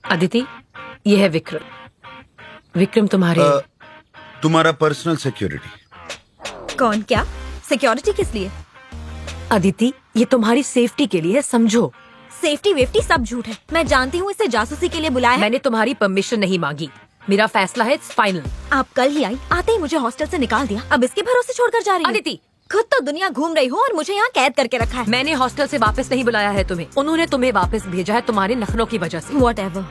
अदिति, ये है विक्रम। विक्रम तुम्हारा पर्सनल सिक्योरिटी। कौन? क्या सिक्योरिटी किस लिए? अदिति, ये तुम्हारी सेफ्टी के लिए है, समझो। सेफ्टी वेफ्टी सब झूठ है। मैं जानती हूँ इसे जासूसी के लिए बुलाया है। मैंने तुम्हारी परमिशन नहीं मांगी। मेरा फैसला है, इट्स फाइनल। आप कल ही आई, आते ही मुझे हॉस्टल से निकाल दिया। अब इसके भरोसे छोड़कर जा रही हो? अदिति, खुद तो दुनिया घूम रही हो और मुझे यहाँ कैद करके रखा है। मैंने हॉस्टल से वापस नहीं बुलाया है तुम्हें। उन्होंने तुम्हें वापस भेजा है तुम्हारे नखरों की वजह से। Whatever।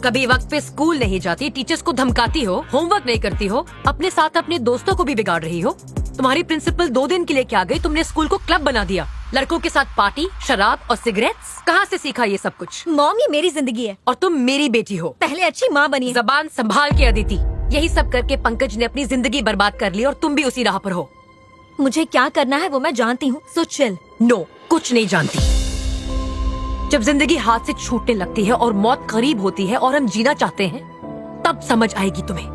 कभी वक्त पे स्कूल नहीं जाती, टीचर्स को धमकाती हो, होमवर्क नहीं करती हो, अपने साथ अपने दोस्तों को भी बिगाड़ रही हो। तुम्हारी प्रिंसिपल 2 दिन के लिए क्या गई, तुमने स्कूल को क्लब बना दिया। लड़कों के साथ पार्टी, शराब और सिगरेट्स। कहाँ से सीखा ये सब कुछ? मॉम, ये मेरी जिंदगी है और तुम मेरी बेटी हो। पहले अच्छी माँ बनी। जबान संभाल के अदिति। यही सब करके पंकज ने अपनी जिंदगी बर्बाद कर ली और तुम भी उसी राह पर हो। मुझे क्या करना है वो मैं जानती हूँ, सो चिल। नो, कुछ नहीं जानती। जब जिंदगी हाथ से छूटने लगती है और मौत करीब होती है और हम जीना चाहते हैं, तब समझ आएगी तुम्हें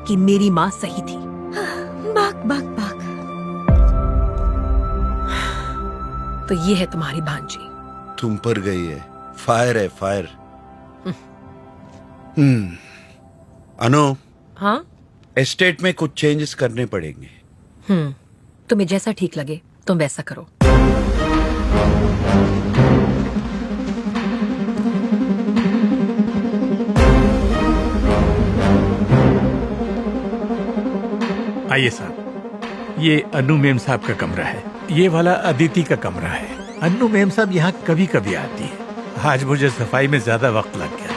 कि मेरी माँ सही थी। भाग भाग भाग। तो ये है तुम्हारी भांजी। तुम पर गई है, फायर है फायर। अनु, हाँ? एस्टेट में कुछ चेंजेस करने पड़ेंगे। तुम्हें जैसा ठीक लगे तुम वैसा करो। आइए साहब, ये अन्नू मेम साहब का कमरा है। ये वाला अदिति का कमरा है। अन्नू मेम साहब यहाँ कभी कभी आती है। आज मुझे सफाई में ज्यादा वक्त लग गया।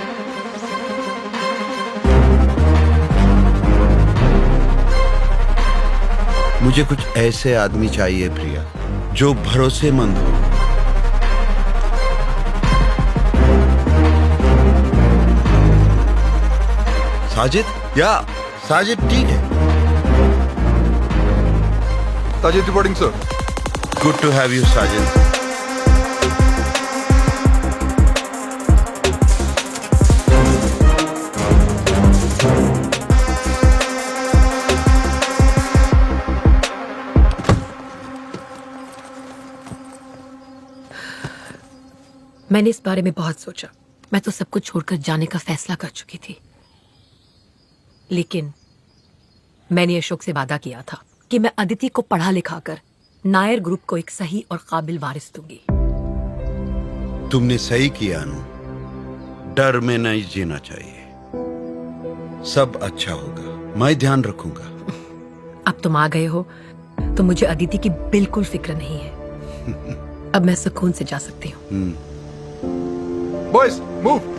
मुझे कुछ ऐसे आदमी चाहिए प्रिया, जो भरोसेमंद हो। साजिद ठीक है। Sajid reporting, sir. Good to have you Sajid. मैंने इस बारे में बहुत सोचा। मैं तो सब कुछ छोड़कर जाने का फैसला कर चुकी थी, लेकिन मैंने अशोक से वादा किया था कि मैं अदिति को पढ़ा लिखा कर नायर ग्रुप को एक सही और काबिल वारिस दूंगी। तुमने सही किया अनु। डर में नहीं जीना चाहिए। सब अच्छा होगा, मैं ध्यान रखूंगा। अब तुम आ गए हो तो मुझे अदिति की बिल्कुल फिक्र नहीं है। अब मैं सुकून से जा सकती हूँ। Boys, move.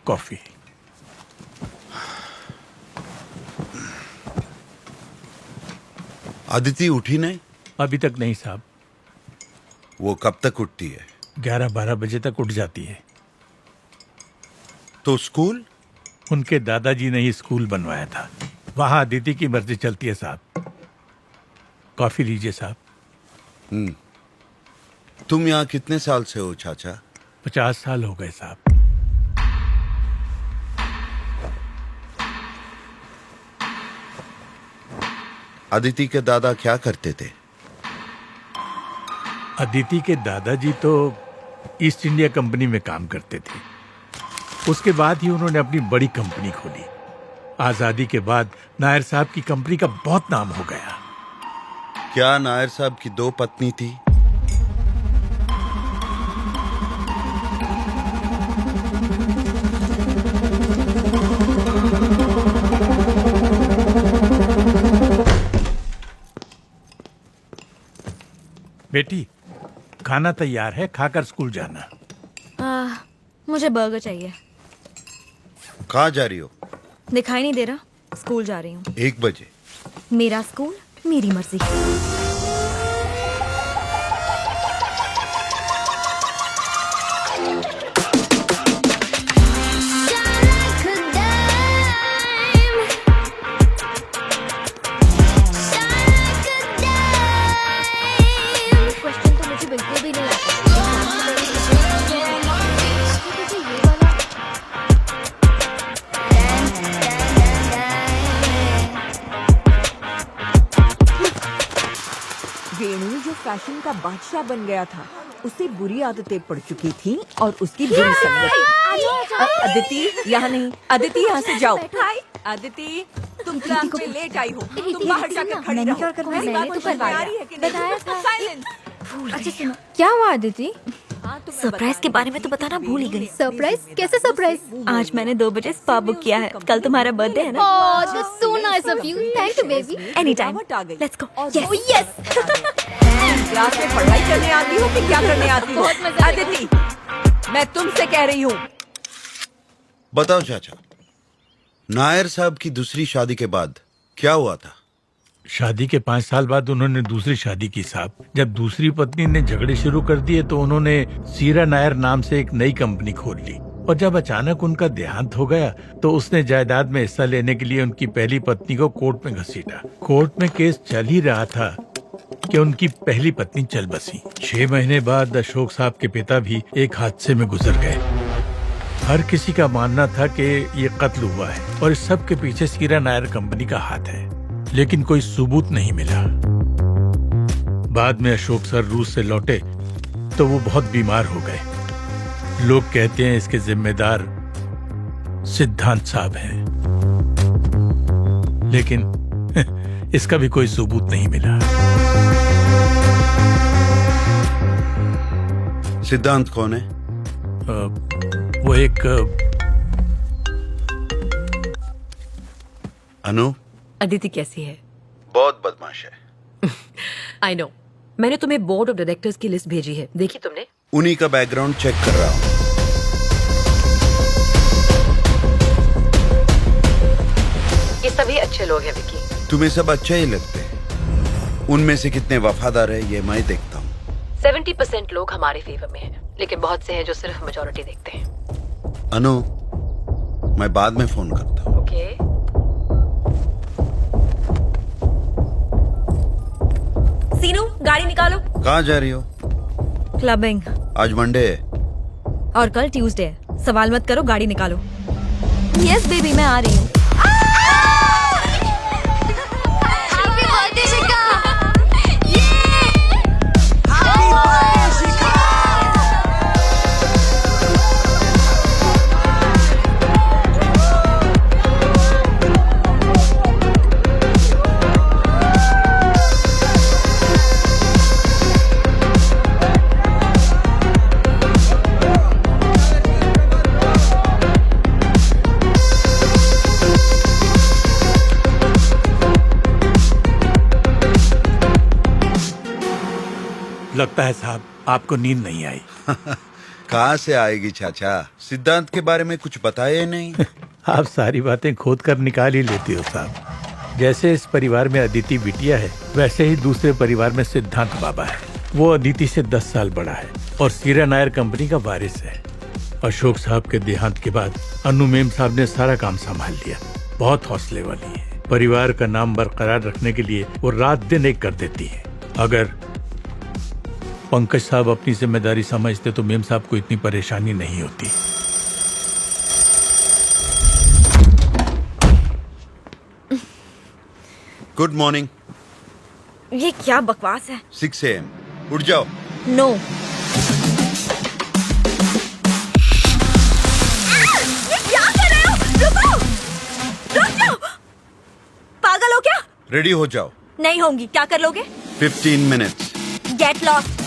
कॉफी। अदिति उठी नहीं? अभी तक नहीं साहब। वो कब तक उठती है? 11-12 बजे तक उठ जाती है। तो स्कूल? उनके दादाजी ने ही स्कूल बनवाया था। वहां अदिति की मर्जी चलती है साहब। कॉफी लीजिए साहब। तुम यहाँ कितने साल से हो चाचा? 50 साल हो गए साहब। अदिति के दादा क्या करते थे? अदिति के दादाजी तो ईस्ट इंडिया कंपनी में काम करते थे। उसके बाद ही उन्होंने अपनी बड़ी कंपनी खोली। आजादी के बाद नायर साहब की कंपनी का बहुत नाम हो गया। क्या नायर साहब की 2 पत्नी थी? बेटी, खाना तैयार है, खाकर स्कूल जाना। मुझे बर्गर चाहिए। कहाँ जा रही हो? दिखाई नहीं दे रहा? स्कूल जा रही हूँ। 1 बजे। मेरा स्कूल, मेरी मर्जी। फैशन का बादशाह बन गया था। उसे बुरी आदतें पड़ चुकी थी और उसकी बुरी संगत। अदिति यहाँ नहीं, अदिति यहाँ से जाओ। अदिति तुम क्लास में लेट आई हो, तुम बाहर जाकर खड़ी रहो। मेरी बात तो करवाया बताया था। अच्छा सुनो, क्या हुआ अदिति? सरप्राइज के बारे में तो बताना भूल ही गई। सरप्राइज? कैसे सरप्राइज? आज मैंने 2 बजे स्पा बुक किया है। कल तुम्हारा बर्थडे है ना? Oh, that's so nice of you. Thank you, baby. Any time. Let's go. Oh, yes. Class में पढ़ाई करने आती हो कि क्या करने आती हो? बहुत मजा आएगा। अदिति मैं तुमसे कह रही हूँ। बताओ चाचा, नायर साहब की दूसरी शादी के बाद क्या हुआ था? शादी के 5 साल बाद उन्होंने दूसरी शादी की साहब। जब दूसरी पत्नी ने झगड़े शुरू कर दिए तो उन्होंने सीरा नायर नाम से एक नई कंपनी खोल ली। और जब अचानक उनका देहांत हो गया तो उसने जायदाद में हिस्सा लेने के लिए उनकी पहली पत्नी को कोर्ट में घसीटा। कोर्ट में केस चल ही रहा था कि उनकी पहली पत्नी चल बसी। 6 महीने बाद अशोक साहब के पिता भी एक हादसे में गुजर गए। हर किसी का मानना था कि ये कत्ल हुआ है और इस सब के पीछे सीरा नायर कंपनी का हाथ है, लेकिन कोई सबूत नहीं मिला। बाद में अशोक सर रूस से लौटे तो वो बहुत बीमार हो गए। लोग कहते हैं इसके जिम्मेदार सिद्धांत साहब हैं, लेकिन इसका भी कोई सबूत नहीं मिला। सिद्धांत कौन है? वो एक अनु अदिति कैसी है? बहुत बदमाश है। I know. मैंने तुम्हें बोर्ड ऑफ डायरेक्टर्स की लिस्ट भेजी है, देखी तुमने? उन्हीं का बैकग्राउंड चेक कर रहा हूँ। ये सभी अच्छे लोग हैं विकी। तुम्हें सब अच्छे ही लगते हैं। उनमें से कितने वफादार है ये मैं देखता हूँ। 70% लोग हमारे फेवर में हैं, लेकिन बहुत से हैं जो सिर्फ मेजॉरिटी देखते हैं। अनु, मैं बाद में फोन करता हूँ। ओके। सीनू गाड़ी निकालो। कहाँ जा रही हो? क्लबिंग। आज मंडे है। और कल ट्यूसडे है। सवाल मत करो, गाड़ी निकालो। यस बेबी मैं आ रही हूँ। लगता है साहब आपको नींद नहीं आई। कहाँ से आएगी चाचा? सिद्धांत के बारे में कुछ बताया ही नहीं। आप सारी बातें खोद कर निकाल ही लेते हो साहब। जैसे इस परिवार में अदिति बिटिया है, वैसे ही दूसरे परिवार में सिद्धांत बाबा है। वो अदिति से 10 साल बड़ा है और सीरा नायर कंपनी का वारिस है। अशोक साहब के देहांत के बाद अनु मेम साहब ने सारा काम संभाल लिया। बहुत हौसले वाली है। परिवार का नाम बरकरार रखने के लिए वो रात दिन एक कर देती है। अगर पंकज साहब अपनी जिम्मेदारी समझते तो मेम साहब को इतनी परेशानी नहीं होती। Good morning. ये क्या बकवास है? 6 AM। उठ जाओ। नो। ये क्या कर रहे हो? रुको! रुक जाओ! पागल हो क्या? रेडी हो जाओ। नहीं होंगी। क्या कर लोगे? 15 मिनट्स। Get lost.